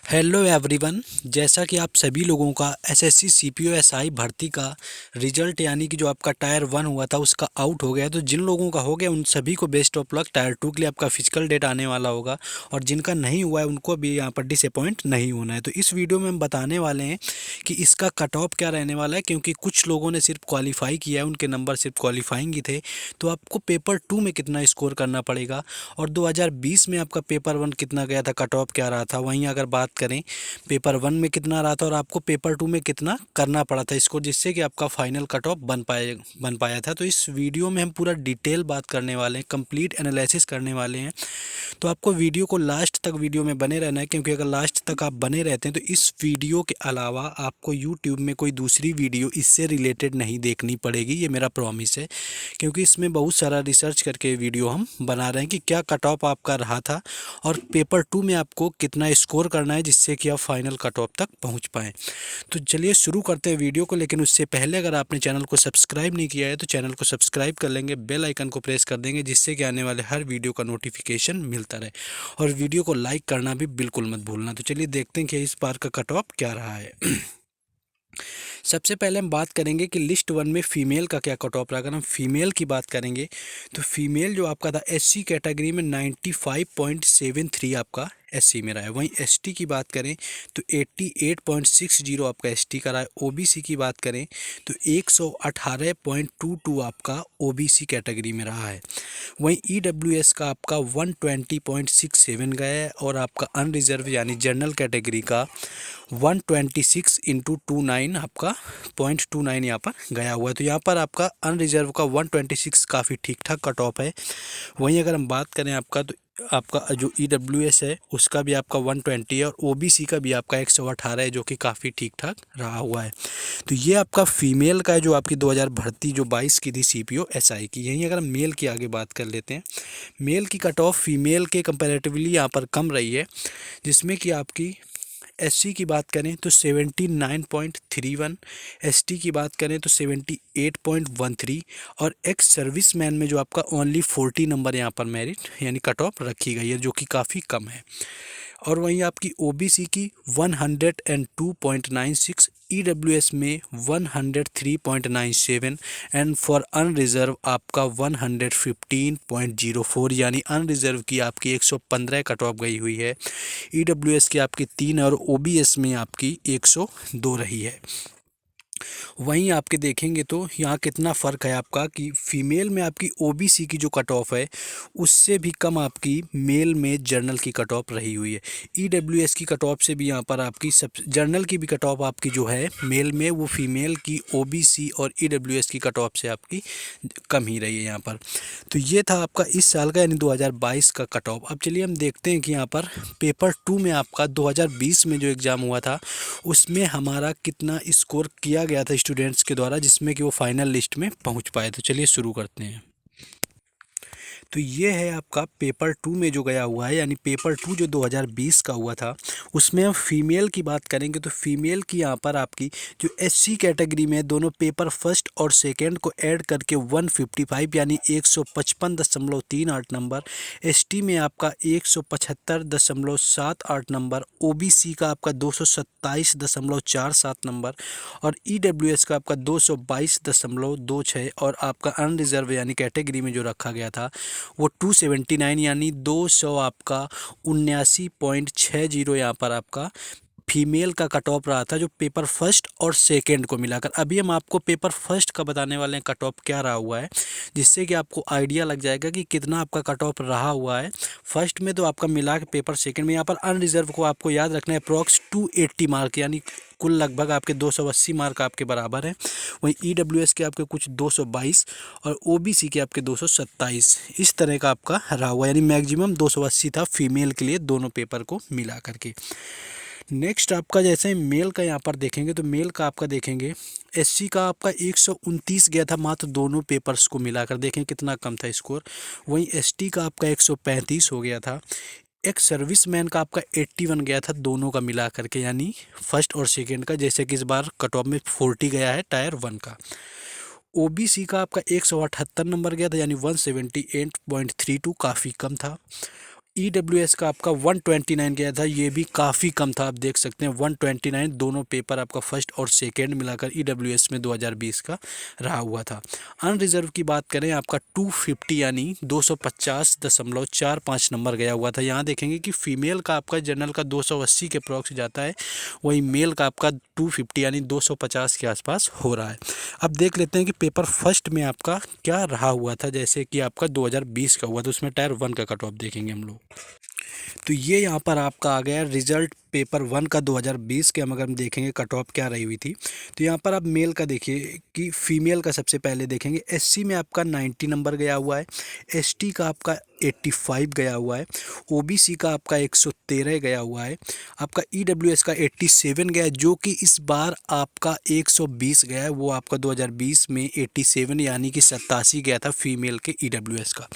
Hello everyone. जैसा कि आप सभी लोगों का एसएससी सीपीओ एसआई भर्ती का रिजल्ट यानी कि जो आपका टायर 1 हुआ था उसका आउट हो गया, तो जिन लोगों का हो गया उन सभी को बेस्ट ऑफ लक। टायर 2 के लिए आपका फिजिकल डेट आने वाला होगा और जिनका नहीं हुआ है उनको भी यहाँ पर डिसअपॉइंट नहीं होना है। तो इस वीडियो में हम बताने वाले हैं कि इसका कट ऑफ क्या रहने वाला है, क्योंकि कुछ लोगों ने सिर्फ क्वालिफाई किया है, उनके नंबर सिर्फ क्वालिफाइंग ही थे। तो आपको पेपर 2 में कितना स्कोर करना पड़ेगा और 2020 में आपका पेपर 1 कितना गया था, कट ऑफ क्या रहा था। वहीं अगर बात करें पेपर 1 में कितना रहा था और आपको पेपर 2 में कितना करना पड़ा था स्कोर, जिससे कि आपका फाइनल कट ऑफ बन पाया था। तो इस वीडियो में हम पूरा डिटेल बात करने वाले हैं, कंप्लीट एनालिसिस करने वाले हैं। तो आपको वीडियो को लास्ट तक वीडियो में बने रहना है, क्योंकि अगर लास्ट तक आप बने रहते हैं तो इस वीडियो के अलावा आपको यूट्यूब में कोई दूसरी वीडियो इससे रिलेटेड नहीं देखनी पड़ेगी, ये मेरा प्रॉमिस है। क्योंकि इसमें बहुत सारा रिसर्च करके वीडियो हम बना रहे हैं कि क्या कट ऑफ आपका रहा था और पेपर 2 में आपको कितना स्कोर करना है, जिससे कि आप फाइनल कट ऑफ तक पहुंच पाएँ। तो चलिए शुरू करते हैं वीडियो को, लेकिन उससे पहले अगर आपने चैनल को सब्सक्राइब नहीं किया है तो चैनल को सब्सक्राइब कर लेंगे, बेल आइकन को प्रेस कर देंगे, जिससे कि आने वाले हर वीडियो का नोटिफिकेशन मिलता रहे। और वीडियो को लाइक करना भी बिल्कुल मत भूलना। तो चलिए देखते हैं कि इस बार का कट ऑफ क्या रहा है। सबसे पहले हम बात करेंगे कि लिस्ट 1 में फीमेल का क्या कट ऑफ रहा। अगर हम फीमेल की बात करेंगे तो फीमेल जो आपका था एससी कैटेगरी में 95.73 आपका एससी में रहा है। वहीं एसटी की बात करें तो 88.60 आपका एसटी का रहा है। ओबीसी की बात करें तो 118.22 आपका ओबीसी कैटेगरी में रहा है। वहीं ईडब्ल्यूएस का आपका 120.67 गया है और आपका अनरिजर्व यानी जनरल कैटेगरी का 126 × 29 आपका 0.29 यहाँ पर गया हुआ है। तो यहाँ पर आपका अनरिजर्व का 126 काफ़ी ठीक ठाक कट ऑफ है। वहीं अगर हम बात करें आपका तो आपका जो ईडब्ल्यूएस है उसका भी आपका 120 है और ओबीसी का भी आपका 118 है, जो कि काफ़ी ठीक ठाक रहा हुआ है। तो ये आपका फीमेल का है जो आपकी 2000 भर्ती जो 22 की थी सीपीओ एसआई की। यहीं अगर हम मेल की आगे बात कर लेते हैं, मेल की कट ऑफ फीमेल के कंपैरेटिवली यहाँ पर कम रही है, जिसमें कि आपकी एससी की बात करें तो 79.31, एसटी की बात करें तो 78.13 और एक्स सर्विस मैन में जो आपका ओनली 40 नंबर यहाँ पर मेरिट यानी कट ऑफ रखी गई है, जो कि काफ़ी कम है। और वहीं आपकी ओबीसी की 102.96, ईडब्ल्यूएस में 103.97 एंड फॉर अनरिजर्व आपका 115.04 यानी अनरिजर्व की आपकी 115 कट ऑफ गई हुई है। ईडब्ल्यूएस की आपकी 3 और ओबीएस में आपकी 102 रही है। वहीं आपके देखेंगे तो यहाँ कितना फ़र्क है आपका कि फीमेल में आपकी ओबीसी की जो कट ऑफ है उससे भी कम आपकी मेल में जर्नल की कट ऑफ रही हुई है। ईडब्ल्यूएस की कट ऑफ से भी यहाँ पर आपकी सब जर्नल की भी कट ऑफ आपकी जो है मेल में वो फीमेल की ओबीसी और ईडब्ल्यूएस की कट ऑफ से आपकी कम ही रही है यहाँ पर। तो ये था आपका इस साल का यानी 2022 का कट ऑफ। अब चलिए हम देखते हैं कि यहाँ पर पेपर 2 में आपका 2020 में जो एग्ज़ाम हुआ था उसमें हमारा कितना स्कोर किया गया था स्टूडेंट्स के द्वारा, जिसमें कि वो फाइनल लिस्ट में पहुंच पाए। तो चलिए शुरू करते हैं। तो ये है आपका पेपर 2 में जो गया हुआ है, यानी पेपर 2 जो 2020 का हुआ था उसमें हम फीमेल की बात करेंगे तो फीमेल की यहाँ पर आपकी जो एससी कैटेगरी में दोनों पेपर फर्स्ट और सेकंड को ऐड करके 155 यानी 155.38 नंबर, एसटी में आपका 175.78 नंबर, ओबीसी का आपका 227.47 नंबर और ईडब्ल्यूएस का आपका 222.26 और आपका अनरिजर्व यानी कैटेगरी में जो रखा गया था वो 279 यानी 200 आपका 79.60 यहाँ पर आपका फीमेल का कट ऑफ रहा था, जो पेपर फर्स्ट और सेकंड को मिलाकर। अभी हम आपको पेपर फर्स्ट का बताने वाले हैं कट ऑफ क्या रहा हुआ है, जिससे कि आपको आइडिया लग जाएगा कि कितना आपका कट ऑफ रहा हुआ है। फर्स्ट में तो आपका मिला के पेपर सेकंड में यहाँ पर अनरिजर्व को आपको याद रखना है अप्रॉक्स 280 मार्क यानी कुल लगभग आपके 280 मार्क आपके बराबर हैं। वहीं ईडब्ल्यूएस के आपके कुछ 222 और ओबीसी के आपके 227 इस तरह का आपका रहा हुआ, यानी मैक्सिमम 280 था फीमेल के लिए दोनों पेपर को मिला करके। नेक्स्ट आपका जैसे मेल का यहाँ पर देखेंगे तो मेल का आपका देखेंगे एससी का आपका 129 गया था मात्र दोनों पेपर्स को मिलाकर, देखें कितना कम था स्कोर। वहीं एसटी का आपका 135 हो गया था। एक सर्विसमैन का आपका 81 गया था दोनों का मिला करके, यानी फर्स्ट और सेकंड का, जैसे कि इस बार कट ऑफ में 40 गया है टायर 1 का। ओबीसी का आपका 178 नंबर गया था यानी 178.32 काफ़ी कम था। ईडब्ल्यूएस का आपका 129 गया था, ये भी काफ़ी कम था। आप देख सकते हैं 129 दोनों पेपर आपका फर्स्ट और सेकेंड मिलाकर ईडब्ल्यूएस में 2020 का रहा हुआ था। अनरिजर्व की बात करें आपका 250 यानी 250.45 नंबर गया हुआ था। यहाँ देखेंगे कि फीमेल का आपका जनरल का 280 के अप्रॉक्स जाता है, वही मेल का आपका 250 यानी 250 के आसपास हो रहा है। अब देख लेते हैं कि पेपर फर्स्ट में आपका क्या रहा हुआ था। जैसे कि आपका 2020 का हुआ तो उसमें टायर 1 का कट ऑफ देखेंगे हम लोग। तो ये यहाँ पर आपका आ गया रिजल्ट पेपर 1 का 2020 के। हम अगर हम देखेंगे कट ऑफ क्या रही हुई थी, तो यहाँ पर आप मेल का देखिए कि फीमेल का सबसे पहले देखेंगे। एससी में आपका 90 नंबर गया हुआ है, एसटी का आपका 85 गया हुआ है, ओबीसी का आपका 113 गया हुआ है, आपका ईडब्ल्यूएस का 87 गया है, जो कि इस बार आपका 120 गया है। वो आपका 2020 में 87 यानी कि 87 गया था फीमेल के ईडब्ल्यूएस का।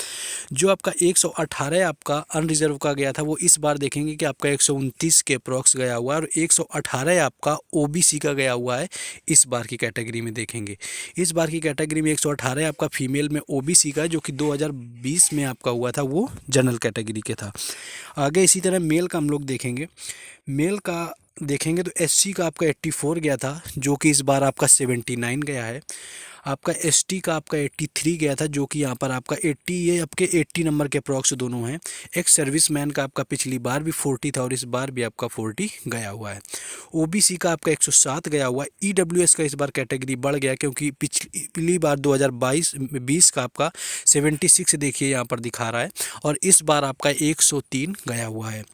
जो आपका 118 आपका अनरिजर्व का गया था, वो इस बार देखेंगे कि आपका 129 के अप्रॉक्स गया हुआ है, और 118 आपका ओबीसी का गया हुआ है। इस बार की कैटेगरी में देखेंगे, इस बार की कैटेगरी में 118 आपका फीमेल में ओबीसी का, जो कि 2020 में आपका हुआ था, वो जनरल कैटेगरी के था। आगे इसी तरह मेल का हम लोग देखेंगे। मेल का देखेंगे तो एससी का आपका 84 गया था, जो कि इस बार आपका 79 गया है। आपका एसटी का आपका 83 गया था, जो कि यहाँ पर आपका 80, ये आपके 80 नंबर के अप्रॉक्स दोनों हैं। एक सर्विसमैन का आपका पिछली बार भी 40 था और इस बार भी आपका 40 गया हुआ है। ओबीसी का आपका 107 गया हुआ है। ईडब्ल्यूएस का इस बार कैटेगरी बढ़ गया, क्योंकि पिछली बार 2022-20 का आपका 76 देखिए यहाँ पर दिखा रहा है, और इस बार आपका 103 गया हुआ है।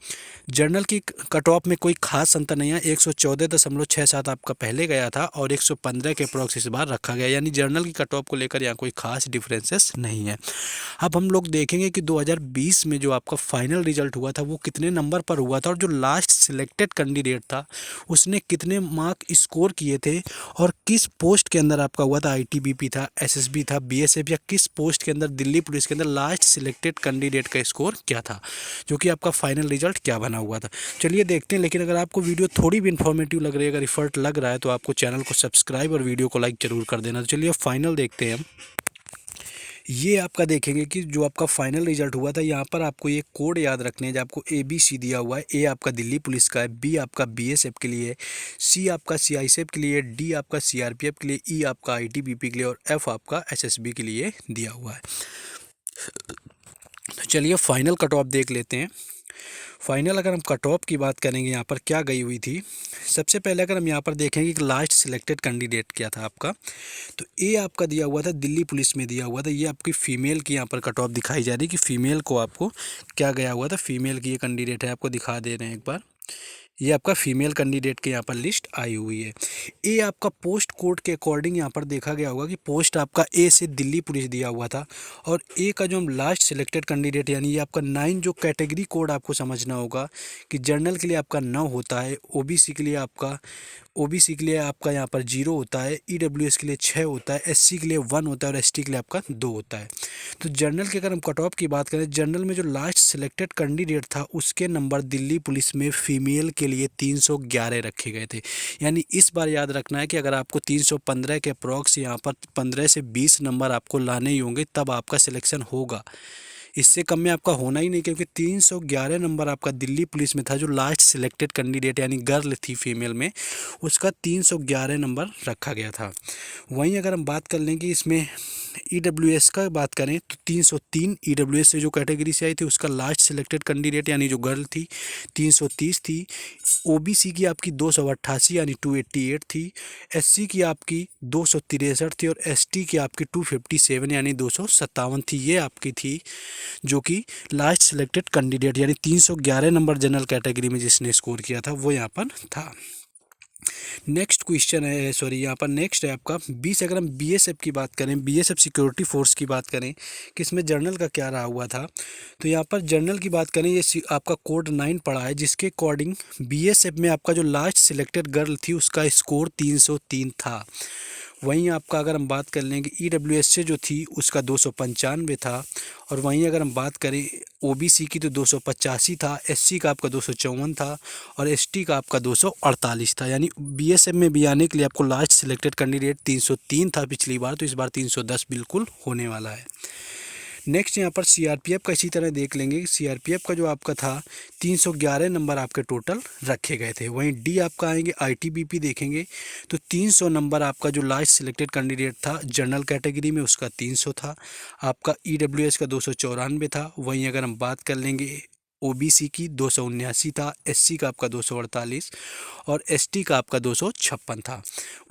जर्नल की कट ऑफ में कोई खास अंतर नहीं है। 114.67 आपका पहले गया था और 115 के अप्रॉक्स इस बार रखा गया, यानी जर्नल की कट ऑफ को लेकर यहाँ कोई खास डिफरेंसेस नहीं है। अब हम लोग देखेंगे कि 2020 में जो आपका फाइनल रिजल्ट हुआ था वो कितने नंबर पर हुआ था, और जो लास्ट सिलेक्टेड कैंडिडेट था उसने कितने मार्क स्कोर किए थे, और किस पोस्ट के अंदर आपका हुआ था। आईटीबीपी था, एसएसबी था, बीएसएफ, या किस पोस्ट के अंदर दिल्ली पुलिस के अंदर लास्ट सिलेक्टेड कैंडिडेट का स्कोर क्या था, जो कि आपका फाइनल रिजल्ट क्या बना हुआ था। चलिए देखते हैं। लेकिन अगर आपको वीडियो थोड़ी भी इन्फॉर्मेटिव लग रही है, अगर इफर्ट लग रहा है, तो आपको चैनल को सब्सक्राइब और वीडियो को लाइक जरूर कर देना। तो चलिए फाइनल देखते हैं हम। ये आपका देखेंगे कि जो आपका फाइनल रिजल्ट हुआ था, यहाँ पर आपको ये कोड याद रखने हैं। जो आपको ABC दिया हुआ है, ए आपका दिल्ली पुलिस का है, बी आपका बीएसएफ के लिए है, सी आपका सीआईएसएफ के लिए, डी आपका सीआरपीएफ के लिए, ई आपका आईटीबीपी के लिए, और एफ आपका एसएसबी के लिए दिया हुआ है। तो चलिए फाइनल कट ऑफ देख लेते हैं। फाइनल अगर हम कट ऑफ की बात करेंगे, यहाँ पर क्या गई हुई थी। सबसे पहले अगर हम यहाँ पर देखेंगे कि लास्ट सिलेक्टेड कैंडिडेट क्या था आपका, तो ए आपका दिया हुआ था, दिल्ली पुलिस में दिया हुआ था। ये आपकी फ़ीमेल की यहाँ पर कट ऑफ दिखाई जा रही है कि फ़ीमेल को आपको क्या गया हुआ था। फीमेल की ये कैंडिडेट है, आपको दिखा दे रहे हैं एक बार। ये आपका फीमेल कैंडिडेट के यहाँ पर लिस्ट आई हुई है। ए आपका पोस्ट कोड के अकॉर्डिंग यहाँ पर देखा गया होगा कि पोस्ट आपका ए से दिल्ली पुलिस दिया हुआ था, और ए का जो हम लास्ट सिलेक्टेड कैंडिडेट यानी ये आपका 9 जो कैटेगरी कोड आपको समझना होगा कि जर्नल के लिए आपका 9 होता है, ओबीसी के लिए आपका यहाँ पर 0 होता है, ईडब्ल्यूएस के लिए 6 होता है, एससी के लिए 1 होता है, और एसटी के लिए आपका 2 होता है। तो जर्नल के अगर हम कट ऑफ की बात करें, जर्नल में जो लास्ट सिलेक्टेड कैंडिडेट था उसके नंबर दिल्ली पुलिस में फीमेल के लिए 311 रखे गए थे। यानी इस बार याद रखना है कि अगर आपको 315 के अप्रॉक्स यहाँ पर 15 से 20 नंबर आपको लाने ही होंगे, तब आपका सिलेक्शन होगा। इससे कम में आपका होना ही नहीं, क्योंकि 311 नंबर आपका दिल्ली पुलिस में था। जो लास्ट सिलेक्टेड कैंडिडेट यानी गर्ल थी फीमेल में, उसका 311 नंबर रखा गया था। वहीं अगर हम बात कर लें कि इसमें ईडब्ल्यूएस का बात करें, तो 303 ईडब्ल्यूएस से जो कैटेगरी से आई थी उसका लास्ट सिलेक्टेड कैंडिडेट यानी जो गर्ल थी 330 थी। ओबीसी की आपकी 288 यानी 288 थी, एससी की आपकी 263 थी, और एसटी की आपकी 257 यानी 257 थी। ये आपकी थी जो कि लास्ट सिलेक्टेड कैंडिडेट, यानी 311 नंबर जनरल कैटेगरी में जिसने स्कोर किया था वो यहाँ पर था। नेक्स्ट क्वेश्चन है, सॉरी यहाँ पर नेक्स्ट है आपका 20। अगर हम बीएसएफ की बात करें, बीएसएफ सिक्योरिटी फोर्स की बात करें कि इसमें जर्नल का क्या रहा हुआ था, तो यहाँ पर जर्नल की बात करें, ये आपका कोड 9 पड़ा है, जिसके अकॉर्डिंग बीएसएफ में आपका जो लास्ट सिलेक्टेड गर्ल थी उसका स्कोर 303 था। वहीं आपका अगर हम बात कर लें कि ईडब्ल्यूएस से जो थी उसका 295 था, और वहीं अगर हम बात करें ओबीसी की तो 285 था, एससी का आपका 254 था, और एसटी का आपका 248 था। यानी बीएसएफ में भी आने के लिए आपको लास्ट सिलेक्टेड कैंडिडेट 303 था पिछली बार, तो इस बार 310 बिल्कुल होने वाला है। नेक्स्ट यहाँ पर सीआरपीएफ का इसी तरह देख लेंगे। सीआरपीएफ का जो आपका था 311 नंबर आपके टोटल रखे गए थे। वहीं डी आपका आएंगे आईटीबीपी देखेंगे तो 300 नंबर आपका जो लास्ट सिलेक्टेड कैंडिडेट था जनरल कैटेगरी में उसका 300 था। आपका ईडब्ल्यूएस का 294 था। वहीं अगर हम बात कर लेंगे ओबीसी की 279 था, एससी का आपका 248 और एसटी का आपका 256 था।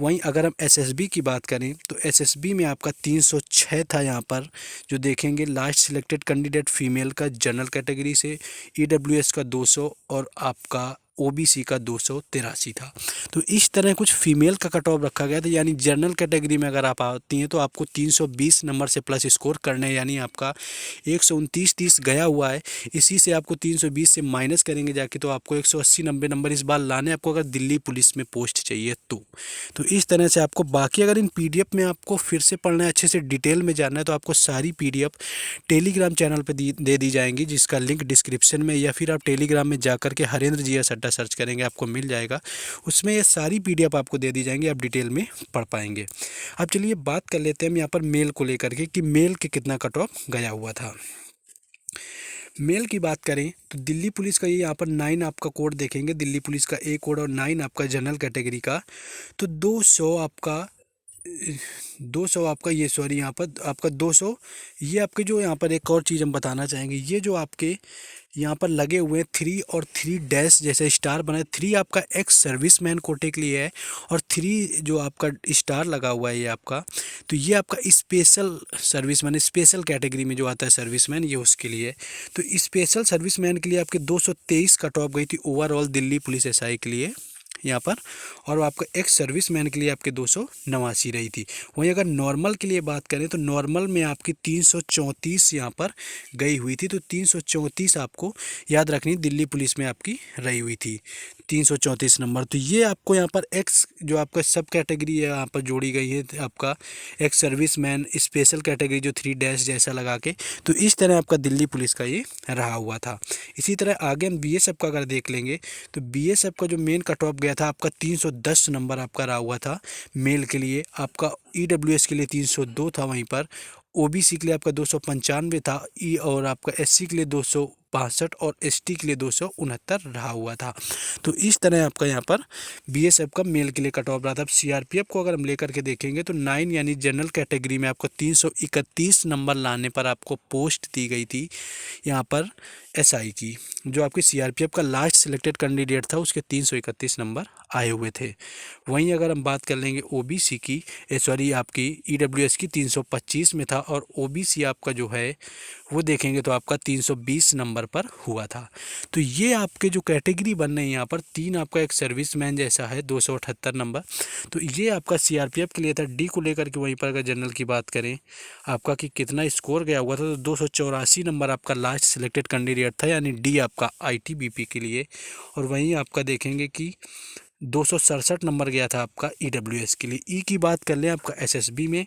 वहीं अगर हम एसएसबी की बात करें तो एसएसबी में आपका 306 था। यहाँ पर जो देखेंगे लास्ट सिलेक्टेड कैंडिडेट फीमेल का जनरल कैटेगरी से, ईडब्ल्यूएस का 200 और आपका ओबीसी का 283 था। तो इस तरह कुछ फीमेल का कट ऑफ रखा गया था, यानी जनरल कैटेगरी में अगर आप आती हैं तो आपको 320 नंबर से प्लस स्कोर करने, यानी आपका 129-30 गया हुआ है, इसी से आपको 320 से माइनस करेंगे जाके तो आपको 180-90 नंबर इस बार लाने आपको, अगर दिल्ली पुलिस में पोस्ट चाहिए तो इस तरह से आपको। बाकी अगर इन पीडीएफ में आपको फिर से पढ़ना है, अच्छे से डिटेल में जानना है, तो आपको सारी पीडीएफ टेलीग्राम चैनल पर दे दी जाएंगी, जिसका लिंक डिस्क्रिप्शन में, या फिर आप टेलीग्राम में जाकर के हरेंद्र जीएस अड्डा सर्च करेंगे आपको मिल जाएगा। उसमें ये सारी पीडीएफ आपको दे दी जाएंगी, आप डिटेल में पढ़ पाएंगे। अब चलिए बात कर लेते हैं हम यहाँ पर मेल को लेकर के कि मेल के कितना कट ऑफ गया हुआ था। मेल की बात करें तो दिल्ली पुलिस का ये यहाँ पर 9 आपका कोड देखेंगे, दिल्ली पुलिस का ए कोड और 9 आपका जनरल कैटेगरी का, तो 200 आपका ये, सॉरी यहाँ पर आपका 200, ये आपके जो यहाँ पर एक और चीज़ हम बताना चाहेंगे, ये जो आपके यहाँ पर लगे हुए हैं 3 और 3 डैश जैसे स्टार बना है, 3 आपका एक्स सर्विसमैन कोटे के लिए है और 3 जो आपका स्टार लगा हुआ है ये आपका, तो ये आपका स्पेशल सर्विसमैन, स्पेशल कैटेगरी में जो आता है सर्विसमैन, ये उसके लिए है। तो स्पेशल सर्विसमैन के लिए आपके 223 कट ऑफ गई थी ओवरऑल दिल्ली पुलिस एसआई के लिए यहाँ पर, और आपका एक्स सर्विसमैन के लिए आपके 289 रही थी। वहीं अगर नॉर्मल के लिए बात करें तो नॉर्मल में आपकी 334 यहाँ पर गई हुई थी, तो 334 आपको याद रखनी दिल्ली पुलिस में आपकी रही हुई थी, 334 नंबर। तो ये आपको यहाँ पर एक्स जो आपका सब कैटेगरी है यहाँ पर जोड़ी गई है, आपका एक्स सर्विसमैन स्पेशल कैटेगरी जो 3 डैश जैसा लगा के, तो इस तरह आपका दिल्ली पुलिस का ये रहा हुआ था। इसी तरह आगे हम बीएसएफ का अगर देख लेंगे तो बीएसएफ का जो मेन कट ऑफ गया था आपका 310 नंबर आपका रहा हुआ था मेल के लिए। आपका ईडब्ल्यूएस के लिए 302 था, वहीं पर ओबीसी के लिए आपका 295 था, ई और आपका एससी के लिए 262 और एसटी के लिए 269 रहा हुआ था। तो इस तरह आपका यहाँ पर बीएसएफ का मेल के लिए कट ऑफ रहा था। अब सीआरपीएफ को अगर हम लेकर के देखेंगे तो 9 यानी जनरल कैटेगरी में आपको 331 नंबर लाने पर आपको पोस्ट दी गई थी यहाँ पर एसआई की। जो आपकी सीआरपीएफ का लास्ट सिलेक्टेड कैंडिडेट था उसके 331 नंबर आए हुए थे। वहीं अगर हम बात कर लेंगे ओबीसी की, सॉरी आपकी ईडब्ल्यूएस की 325 में था, और ओबीसी आपका जो है वो देखेंगे तो आपका 320 नंबर पर हुआ था। तो ये आपके जो कैटेगरी बन रही है यहाँ पर 3 आपका एक सर्विसमैन जैसा है 278 नंबर, तो ये आपका सीआरपीएफ के लिए था। डी को लेकर के वहीं पर अगर जनरल की बात करें आपका कि कितना स्कोर गया हुआ था, तो 284 नंबर आपका लास्ट सिलेक्टेड कैंडिडेट था, यानी डी आपका आईटीबीपी के लिए। और वहीं आपका देखेंगे कि 267 नंबर गया था आपका ईडब्ल्यूएस के लिए। ई की बात कर लें आपका एसएसबी में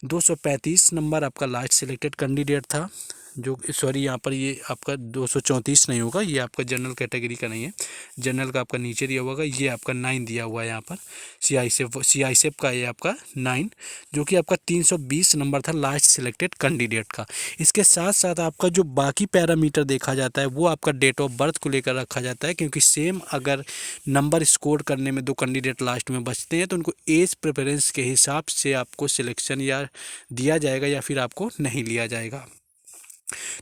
235 नंबर आपका लास्ट सिलेक्टेड कैंडिडेट था, जो सॉरी यहाँ पर ये आपका 234 नहीं होगा, ये आपका जनरल कैटेगरी का नहीं है, जनरल का आपका नीचे दिया हुआ होगा, ये आपका 9 दिया हुआ है यहाँ पर सीआईएसएफ का, ये आपका 9 जो कि आपका 320 नंबर था लास्ट सिलेक्टेड कैंडिडेट का। इसके साथ साथ आपका जो बाकी पैरामीटर देखा जाता है वो आपका डेट ऑफ बर्थ को लेकर रखा जाता है, क्योंकि सेम अगर नंबर स्कोर करने में 2 कैंडिडेट लास्ट में बचते हैं तो उनको एज प्रेफरेंस के हिसाब से आपको सिलेक्शन या दिया जाएगा या फिर आपको नहीं लिया जाएगा।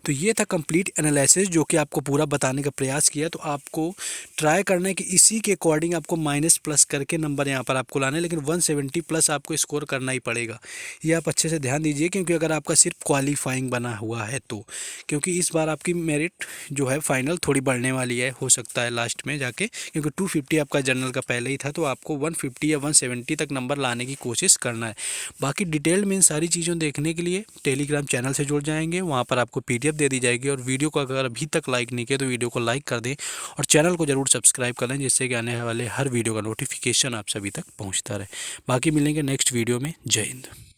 तो ये था कंप्लीट एनालिसिस जो कि आपको पूरा बताने का प्रयास किया। तो आपको ट्राई करना है कि इसी के अकॉर्डिंग आपको माइनस प्लस करके नंबर यहाँ पर आपको लाना है, लेकिन 170 प्लस आपको स्कोर करना ही पड़ेगा। ये आप अच्छे से ध्यान दीजिए, क्योंकि अगर आपका सिर्फ क्वालिफाइंग बना हुआ है तो, क्योंकि इस बार आपकी मेरिट जो है फाइनल थोड़ी बढ़ने वाली है, हो सकता है लास्ट में जाके, क्योंकि 250 आपका जनरल का पहले ही था, तो आपको 150 या 170 तक नंबर लाने की कोशिश करना है। बाकी डिटेल में इन सारी चीज़ों देखने के लिए टेलीग्राम चैनल से जुड़ जाएंगे, वहाँ पर आपको पीडीएफ दे दी जाएगी। और वीडियो को अगर अभी तक लाइक नहीं किया तो वीडियो को लाइक कर दें और चैनल को जरूर सब्सक्राइब कर लें, जिससे कि आने वाले हर वीडियो का नोटिफिकेशन आप सभी तक पहुंचता रहे। बाकी मिलेंगे नेक्स्ट वीडियो में। जय हिंद।